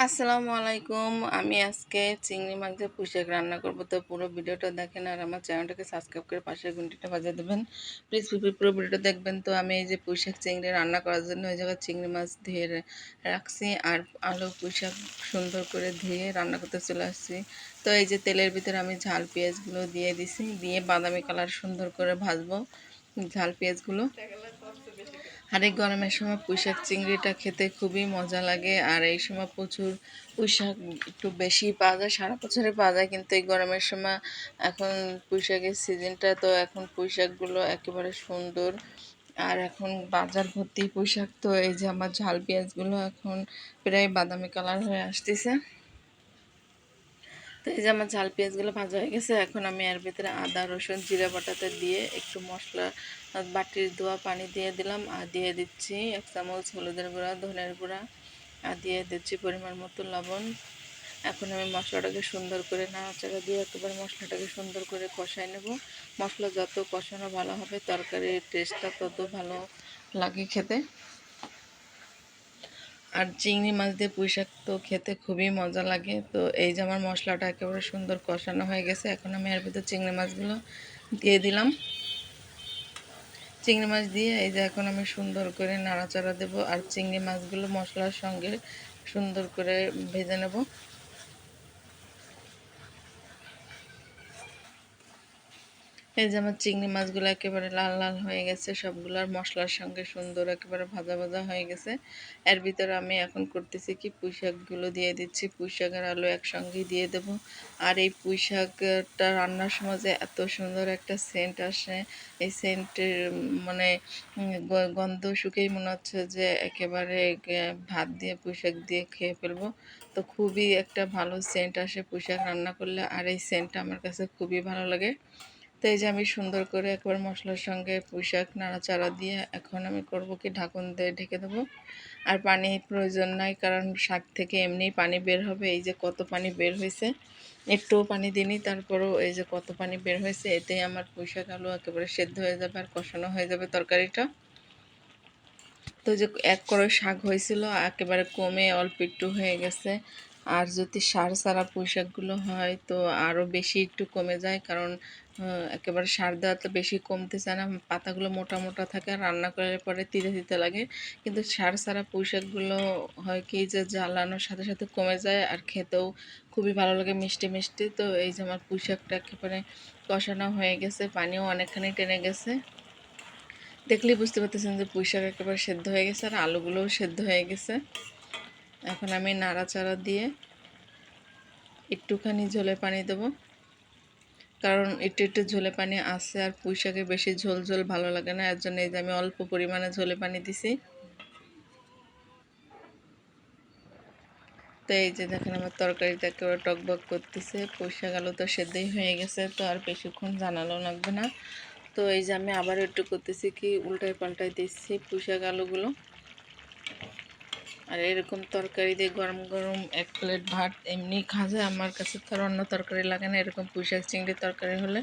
আসসালামু আলাইকুম। আমি আজকে চিংড়ি মাছ দিয়ে পুঁইশাক রান্না করব। তো পুরো ভিডিওটা দেখেন আর আমার চ্যানেলটাকে সাবস্ক্রাইব করে পাশের ঘন্টিটা বাজিয়ে দেবেন। প্লিজ পুরো ভিডিওটা দেখবেন। তো আমি এই যে পুঁইশাক চিংড়ি রান্না করার জন্য ওই জায়গায় চিংড়ি মাছ ধুয়ে রাখছি আর আলু পুঁইশাক সুন্দর করে ধুয়ে রান্না করতে চলে আসছি। তো এই যে তেলের ভিতরে আমি ঝাল পেঁয়াজগুলো দিয়ে দিছি, দিয়ে বাদামি কালার সুন্দর করে ভাজবো ঝাল পেঁয়াজগুলো। আর এই গরমের সময় পুঁইশাক চিংড়িটা খেতে খুবই মজা লাগে। আর এই সময় প্রচুর পুঁইশাক একটু বেশি পাওয়া যায়, সারা বছরে পাওয়া যায়, কিন্তু এই গরমের সময় এখন পুঁইশাকের সিজনটা, তো এখন পুঁইশাকগুলো একেবারে সুন্দর। আর এখন বাজার ভর্তি পুঁইশাক। তো এই যে আমার ঝাল পেঁয়াজগুলো এখন প্রায় বাদামি কালার হয়ে আসতেছে। তো এই যে আমার ঝাল পেঁয়াজগুলো ভাজা হয়ে গেছে। এখন আমি এর ভিতরে আদা রসুন জিরা বাটাতে দিয়ে একটু মশলা বাটির ধোয়া পানি দিয়ে দিলাম, আর দিয়ে দিচ্ছি 1 চামচ হলুদের গুঁড়া, ধনের গুঁড়া, আর দিয়ে দিচ্ছি পরিমাণ মতো লবণ। এখন আমি মশলাটাকে সুন্দর করে নাড়াচাড়া দিয়ে একেবারে মশলাটাকে সুন্দর করে কষাই নেব। মশলা যত কষানো ভালো হবে তরকারির টেস্টটা তত ভালো লাগে খেতে। আর চিংড়ি মাছ দিয়ে পুঁইশাক তো খেতে খুবই মজা লাগে। তো এই যে আমার মশলাটা একেবারে সুন্দর কষানো হয়ে গেছে। এখন আমি এর ভিতরে চিংড়ি মাছগুলো দিয়ে দিলাম। চিংড়ি মাছ দিয়ে এই যে এখন আমি সুন্দর করে নাড়াচাড়া দেব, আর চিংড়ি মাছগুলো মশলার সঙ্গে সুন্দর করে ভেজে নেব। এই যে আমার চিংড়ি মাছগুলো একেবারে লাল লাল হয়ে গেছে, সবগুলোর মশলার সঙ্গে সুন্দর একেবারে ভাজা ভাজা হয়ে গেছে। এর ভিতরে আমি এখন করতেছি কি, পুঁইশাকগুলো দিয়ে দিচ্ছি। পুঁইশাক আর আলু একসঙ্গেই দিয়ে দেব। আর এই পুঁইশাকটা রান্নার সময় যে এত সুন্দর একটা সেন্ট আসে, এই সেন্টের মানে গন্ধ শুকেই মনে হচ্ছে যে একেবারে ভাত দিয়ে পুঁইশাক দিয়ে খেয়ে ফেলবো। তো খুবই একটা ভালো সেন্ট আসে পুঁইশাক রান্না করলে, আর এই সেন্টটা আমার কাছে খুবই ভালো লাগে। তো এই যে আমি সুন্দর করে একবার মশলার সঙ্গে পুঁইশাক নাড়াচাড়া দিয়ে এখন আমি করব কি, ঢাকন দিয়ে ঢেকে দেবো। আর পানি প্রয়োজন নাই, কারণ শাক থেকে এমনিই পানি বের হবে। এই যে কত পানি বের হয়েছে, একটুও পানি দিইনি, তারপরেও এই যে কত পানি বের হয়েছে। এতেই আমার পুঁইশাক আলু একেবারে সেদ্ধ হয়ে যাবে আর কষানো হয়ে যাবে তরকারিটা। তো যে এক কড়াই শাক হয়েছিল একেবারে কমে অল্প একটু হয়ে গেছে। আর যদি সার ছাড়া পুঁইশাকগুলো হয় তো আরও বেশি একটু কমে যায়, কারণ একেবারে সার দেওয়াতে বেশি কমতে চায় না, পাতাগুলো মোটা মোটা থাকে আর রান্না করলে পরে তিতে তিতে লাগে। কিন্তু সার ছাড়া পুঁইশাকগুলো হয় কি, যে জ্বালানোর সাথে সাথে কমে যায় আর খেতেও খুবই ভালো লাগে, মিষ্টি মিষ্টি। তো এই যে আমার পুঁইশাকটা একেবারে কষানো হয়ে গেছে, পানিও অনেকখানি টেনে গেছে। দেখলেই বুঝতে পারতেছেন যে পুঁইশাক একেবারে সেদ্ধ হয়ে গেছে আর আলুগুলোও সেদ্ধ হয়ে গেছে। এখন আমি নাড়াচাড়া দিয়ে একটুখানি ঝোলে পানি দেবো, কারণ একটু একটু ঝোলে পানি আছে আর পুঁইশাকে বেশি ঝোল ঝোল ভালো লাগে না, এর জন্য এই যে আমি অল্প পরিমাণে ঝোলে পানি দিছি। তো এই যে দেখেন আমার তরকারিটা একেবারে টকবক করতেছে, পুঁইশাক আলু তো সেদ্ধই হয়ে গেছে, তো আর বেশিক্ষণ জানালো লাগবে না। তো এই যে আমি আবার একটু করতেছি কি, উল্টায় পাল্টায় দিচ্ছি পুঁইশাক আলুগুলো। আর এরকম তরকারি দিয়ে গরম গরম 1 প্লেট ভাত এমনি খাওয়া যায়। আমার কাছে তো আর অন্য তরকারি লাগে না, এরকম পুঁইশাক চিংড়ির তরকারি হলে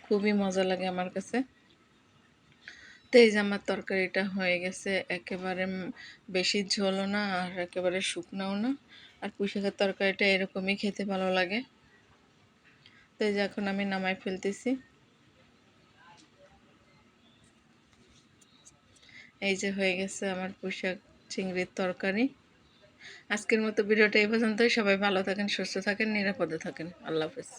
খুবই মজা লাগে আমার কাছে। তো এই যে আমার তরকারিটা হয়ে গেছে, একেবারে বেশি ঝোলও না আর একেবারে শুকনাও না। আর পুঁইশাকের তরকারিটা এরকমই খেতে ভালো লাগে। তো এই যে এখন আমি নামাই ফেলতেছি। এই যে হয়ে গেছে আমার পুঁইশাক চিংড়ির তরকারি। আজকের মতো ভিডিওটা এই পর্যন্তই। সবাই ভালো থাকেন, সুস্থ থাকেন, নিরাপদে থাকেন। আল্লাহ হাফেজ।